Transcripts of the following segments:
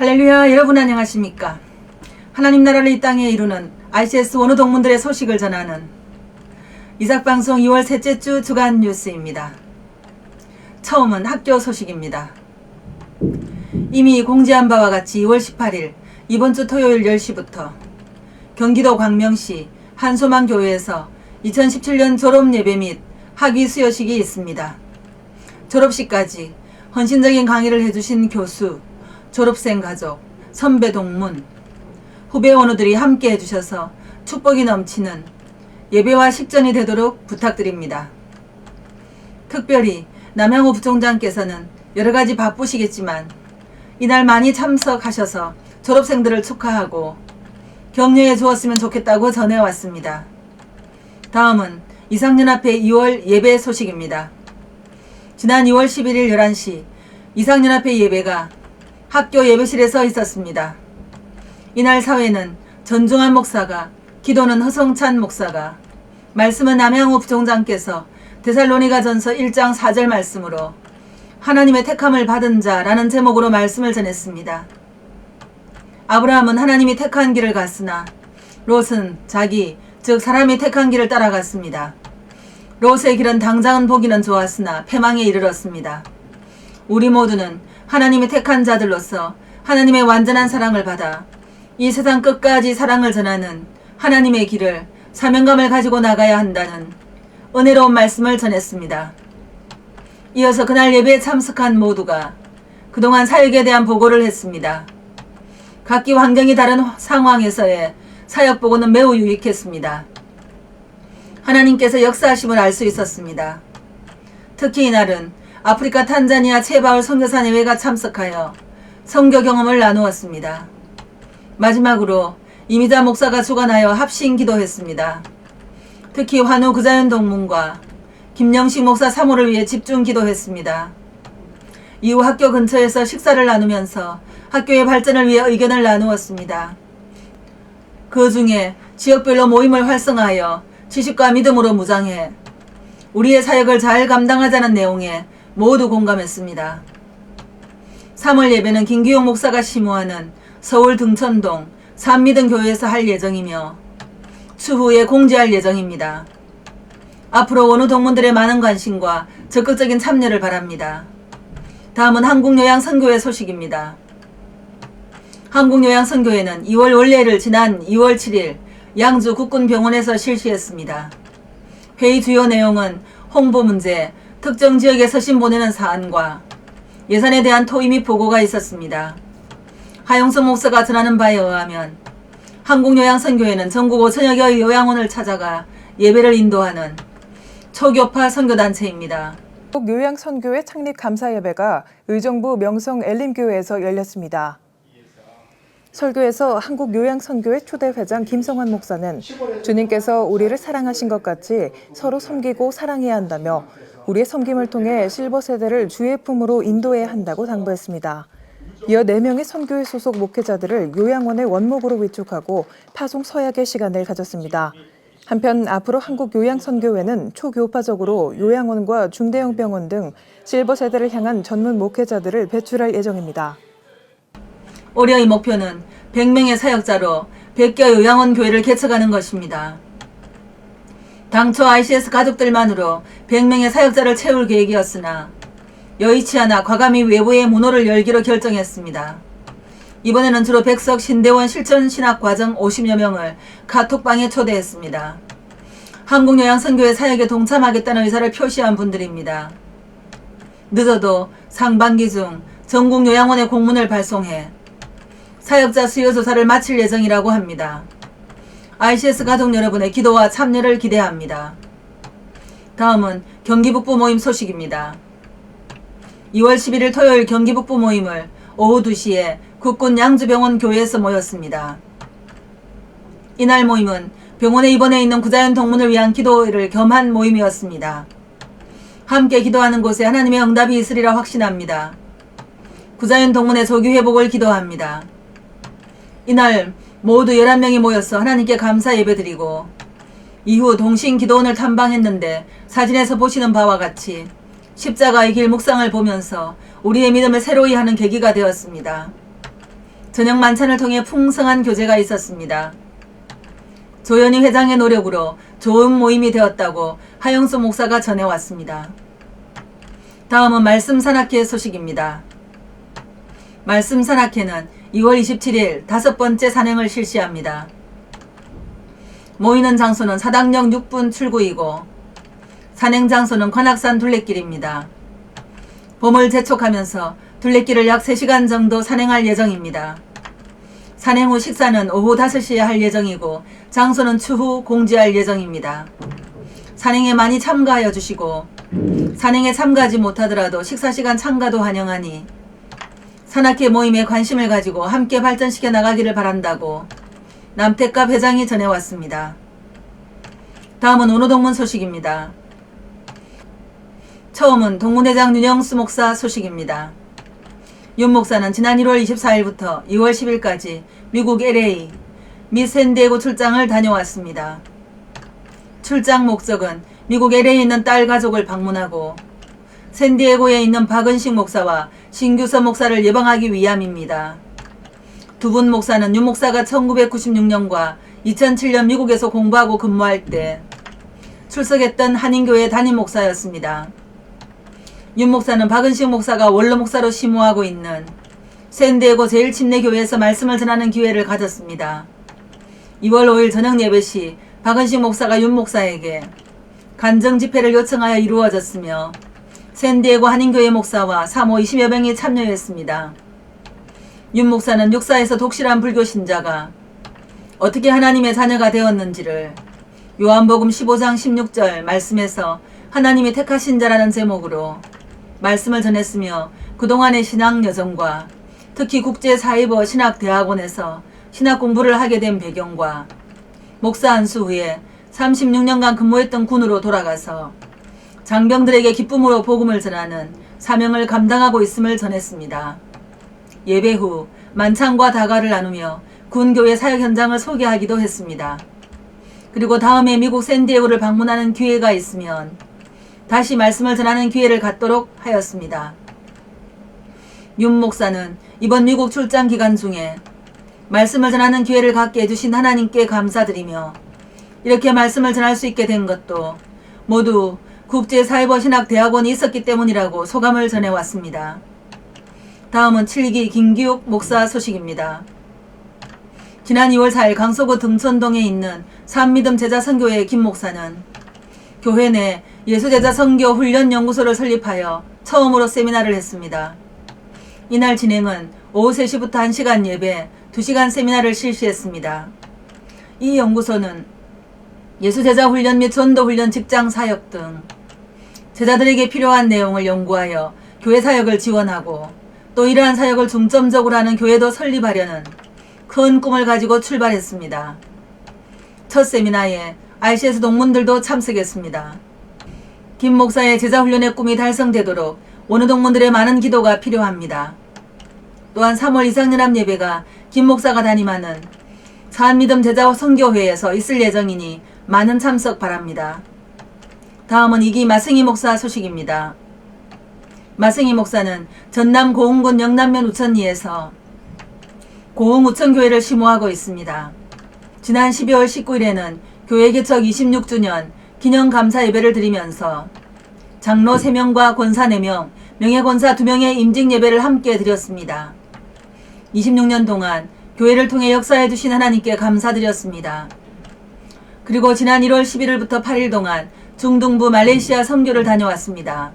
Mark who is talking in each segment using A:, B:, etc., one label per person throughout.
A: 할렐루야. 여러분 안녕하십니까? 하나님 나라를 이 땅에 이루는 ICS 원우 동문들의 소식을 전하는 이삭방송 2월 셋째 주 주간 뉴스입니다. 처음은 학교 소식입니다. 이미 공지한 바와 같이 2월 18일 이번 주 토요일 10시부터 경기도 광명시 한소망교회에서 2017년 졸업예배 및 학위 수여식이 있습니다. 졸업식까지 헌신적인 강의를 해주신 교수, 졸업생 가족, 선배 동문, 후배 원우들이 함께 해주셔서 축복이 넘치는 예배와 식전이 되도록 부탁드립니다. 특별히 남양호 부총장께서는 여러가지 바쁘시겠지만 이날 많이 참석하셔서 졸업생들을 축하하고 격려해 주었으면 좋겠다고 전해왔습니다. 다음은 이상연합회 2월 예배 소식입니다. 지난 2월 11일 11시 이상연합회 예배가 학교 예배실에서 있었습니다. 이날 사회는 전중환 목사가, 기도는 허성찬 목사가, 말씀은 남양호 부총장께서 데살로니가 전서 1장 4절 말씀으로 하나님의 택함을 받은 자라는 제목으로 말씀을 전했습니다. 아브라함은 하나님이 택한 길을 갔으나 롯은 자기, 즉 사람이 택한 길을 따라갔습니다. 롯의 길은 당장은 보기는 좋았으나 패망에 이르렀습니다. 우리 모두는 하나님이 택한 자들로서 하나님의 완전한 사랑을 받아 이 세상 끝까지 사랑을 전하는 하나님의 길을 사명감을 가지고 나가야 한다는 은혜로운 말씀을 전했습니다. 이어서 그날 예배에 참석한 모두가 그동안 사역에 대한 보고를 했습니다. 각기 환경이 다른 상황에서의 사역 보고는 매우 유익했습니다. 하나님께서 역사하심을 알 수 있었습니다. 특히 이날은 아프리카 탄자니아 체바울 선교사 내외가 참석하여 선교 경험을 나누었습니다. 마지막으로 이미자 목사가 주관하여 합심 기도했습니다. 특히 환우 구자연 동문과 김영식 목사 사모를 위해 집중 기도했습니다. 이후 학교 근처에서 식사를 나누면서 학교의 발전을 위해 의견을 나누었습니다. 그 중에 지역별로 모임을 활성화하여 지식과 믿음으로 무장해 우리의 사역을 잘 감당하자는 내용에 모두 공감했습니다. 3월 예배는 김기용 목사가 심호하는 서울 등천동 산미등 교회에서 할 예정이며 추후에 공지할 예정입니다. 앞으로 원우 동문들의 많은 관심과 적극적인 참여를 바랍니다. 다음은 한국요양선교회 소식입니다. 한국요양선교회는 2월 원례를 지난 2월 7일 양주 국군병원에서 실시했습니다. 회의 주요 내용은 홍보 문제, 특정 지역에 서신 보내는 사안과 예산에 대한 토의 및 보고가 있었습니다. 하용석 목사가 전하는 바에 의하면 한국요양선교회는 전국 5천여 개의 요양원을 찾아가 예배를 인도하는 초교파 선교단체입니다.
B: 한국요양선교회 창립 감사 예배가 의정부 명성 엘림교회에서 열렸습니다. 설교에서 한국요양선교회 초대회장 김성환 목사는 주님께서 우리를 사랑하신 것 같이 서로 섬기고 사랑해야 한다며 우리의 섬김을 통해 실버 세대를 주의 품으로 인도해야 한다고 당부했습니다. 이어 4명의 선교회 소속 목회자들을 요양원의 원목으로 위촉하고 파송 서약의 시간을 가졌습니다. 한편 앞으로 한국요양선교회는 초교파적으로 요양원과 중대형 병원 등 실버 세대를 향한 전문 목회자들을 배출할 예정입니다.
A: 올해의 목표는 100명의 사역자로 100개 요양원 교회를 개척하는 것입니다. 당초 ICS 가족들만으로 100명의 사역자를 채울 계획이었으나 여의치 않아 과감히 외부의 문호를 열기로 결정했습니다. 이번에는 주로 백석 신대원 실천신학과정 50여 명을 카톡방에 초대했습니다. 한국요양선교회 사역에 동참하겠다는 의사를 표시한 분들입니다. 늦어도 상반기 중 전국 요양원에 공문을 발송해 사역자 수요 조사를 마칠 예정이라고 합니다. ICS 가족 여러분의 기도와 참여를 기대합니다. 다음은 경기북부 모임 소식입니다. 2월 11일 토요일 경기북부 모임을 오후 2시에 국군 양주병원 교회에서 모였습니다. 이날 모임은 병원에 입원해 있는 구자연 동문을 위한 기도를 겸한 모임이었습니다. 함께 기도하는 곳에 하나님의 응답이 있으리라 확신합니다. 구자연 동문의 조기 회복을 기도합니다. 이날 모두 11명이 모여서 하나님께 감사 예배드리고 이후 동신 기도원을 탐방했는데 사진에서 보시는 바와 같이 십자가의 길 묵상을 보면서 우리의 믿음을 새로이 하는 계기가 되었습니다. 저녁 만찬을 통해 풍성한 교제가 있었습니다. 조현희 회장의 노력으로 좋은 모임이 되었다고 하영수 목사가 전해왔습니다. 다음은 말씀 산악회 소식입니다. 말씀 산악회는 2월 27일 5번째 산행을 실시합니다. 모이는 장소는 사당역 6분 출구이고 산행 장소는 관악산 둘레길입니다. 봄을 재촉하면서 둘레길을 약 3시간 정도 산행할 예정입니다. 산행 후 식사는 오후 5시에 할 예정이고 장소는 추후 공지할 예정입니다. 산행에 많이 참가하여 주시고 산행에 참가하지 못하더라도 식사시간 참가도 환영하니 산악회 모임에 관심을 가지고 함께 발전시켜 나가기를 바란다고 남태갑 회장이 전해왔습니다. 다음은 원호동문 소식입니다. 처음은 동문회장 윤영수 목사 소식입니다. 윤 목사는 지난 1월 24일부터 2월 10일까지 미국 LA 미 샌디에고 출장을 다녀왔습니다. 출장 목적은 미국 LA에 있는 딸 가족을 방문하고 샌디에고에 있는 박은식 목사와 신규서 목사를 예방하기 위함입니다. 두 분 목사는 윤 목사가 1996년과 2007년 미국에서 공부하고 근무할 때 출석했던 한인교회 담임 목사였습니다. 윤 목사는 박은식 목사가 원로 목사로 심호하고 있는 샌디에고 제일침례교회에서 말씀을 전하는 기회를 가졌습니다. 2월 5일 저녁 예배 시 박은식 목사가 윤 목사에게 간정 집회를 요청하여 이루어졌으며 샌디에고 한인교회 목사와 사모 20여 명이 참여했습니다. 윤 목사는 육사에서 독실한 불교 신자가 어떻게 하나님의 자녀가 되었는지를 요한복음 15장 16절 말씀에서 하나님이 택하신 자라는 제목으로 말씀을 전했으며 그동안의 신앙 여정과 특히 국제사이버 신학대학원에서 신학 공부를 하게 된 배경과 목사 안수 후에 36년간 근무했던 군으로 돌아가서 장병들에게 기쁨으로 복음을 전하는 사명을 감당하고 있음을 전했습니다. 예배 후 만찬과 다과를 나누며 군교회 사역 현장을 소개하기도 했습니다. 그리고 다음에 미국 샌디에고를 방문하는 기회가 있으면 다시 말씀을 전하는 기회를 갖도록 하였습니다. 윤 목사는 이번 미국 출장 기간 중에 말씀을 전하는 기회를 갖게 해주신 하나님께 감사드리며 이렇게 말씀을 전할 수 있게 된 것도 모두 국제사이버신학대학원이 있었기 때문이라고 소감을 전해왔습니다. 다음은 7기 김기욱 목사 소식입니다. 지난 2월 4일 강서구 등천동에 있는 산미듬 제자선교회 김 목사는 교회 내 예수제자 선교 훈련연구소를 설립하여 처음으로 세미나를 했습니다. 이날 진행은 오후 3시부터 1시간 예배, 2시간 세미나를 실시했습니다. 이 연구소는 예수제자 훈련 및 전도훈련 직장 사역 등 제자들에게 필요한 내용을 연구하여 교회 사역을 지원하고 또 이러한 사역을 중점적으로 하는 교회도 설립하려는 큰 꿈을 가지고 출발했습니다. 첫 세미나에 RCS 동문들도 참석했습니다. 김 목사의 제자훈련의 꿈이 달성되도록 원우 동문들의 많은 기도가 필요합니다. 또한 3월 이상연합 예배가 김 목사가 담임하는 산미듬 제자 선교회에서 있을 예정이니 많은 참석 바랍니다. 다음은 2기 마승희 목사 소식입니다. 마승희 목사는 전남 고흥군 영남면 우천리에서 고흥 우천교회를 심호하고 있습니다. 지난 12월 19일에는 교회 개척 26주년 기념 감사 예배를 드리면서 장로 3명과 권사 4명, 명예권사 2명의 임직 예배를 함께 드렸습니다. 26년 동안 교회를 통해 역사해 주신 하나님께 감사드렸습니다. 그리고 지난 1월 11일부터 8일 동안 중동부 말레이시아 선교를 다녀왔습니다.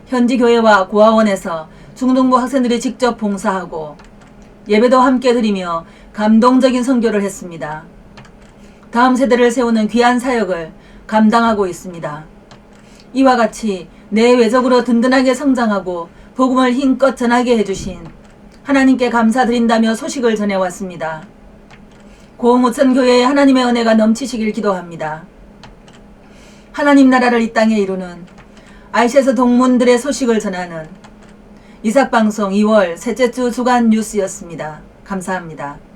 A: 현지 교회와 고아원에서 중동부 학생들이 직접 봉사하고 예배도 함께 드리며 감동적인 선교를 했습니다. 다음 세대를 세우는 귀한 사역을 감당하고 있습니다. 이와 같이 내외적으로 든든하게 성장하고 복음을 힘껏 전하게 해주신 하나님께 감사드린다며 소식을 전해왔습니다. 고흥우천교회에 하나님의 은혜가 넘치시길 기도합니다. 하나님 나라를 이 땅에 이루는 RCS 동문들의 소식을 전하는 이삭방송 2월 셋째 주 주간 뉴스였습니다. 감사합니다.